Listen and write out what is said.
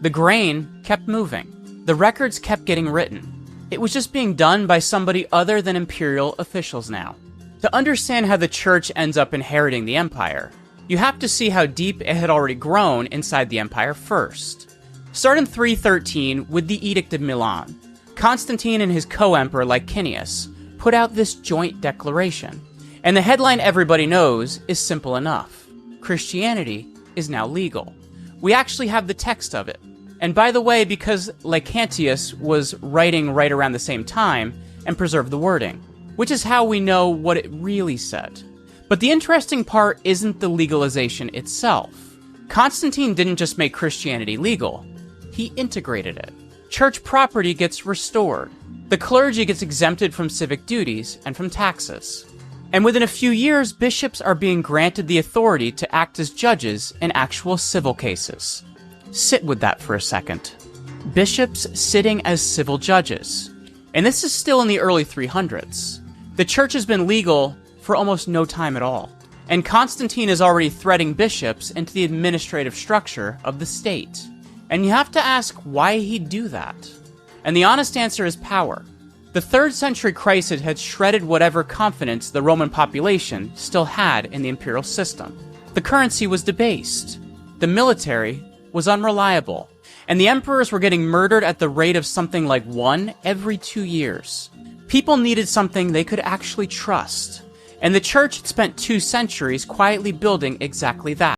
The grain kept moving. The records kept getting written. It was just being done by somebody other than imperial officials now. To understand how the church ends up inheriting the empire, you have to see how deep it had already grown inside the empire first. Start in 313 with the Edict of Milan. Constantine and his co-emperor Licinius put out this joint declaration, and the headline everybody knows is simple enough. Christianity is now legal. We actually have the text of it. And by the way, because Licinius was writing right around the same time and preserved the wording, which is how we know what it really said. But the interesting part isn't the legalization itself. Constantine didn't just make Christianity legal, he integrated it. Church property gets restored. The clergy gets exempted from civic duties and from taxes. And within a few years, bishops are being granted the authority to act as judges in actual civil cases. Sit with that for a second. Bishops sitting as civil judges. And this is still in the early 300s. The church has been legal for almost no time at all. And Constantine is already threading bishops into the administrative structure of the state. And you have to ask why he'd do that. And the honest answer is power. The 3rd century crisis had shredded whatever confidence the Roman population still had in the imperial system. The currency was debased. The military was unreliable. And the emperors were getting murdered at the rate of something like 1 every 2 years. People needed something they could actually trust. And the church had spent 2 centuries quietly building exactly that.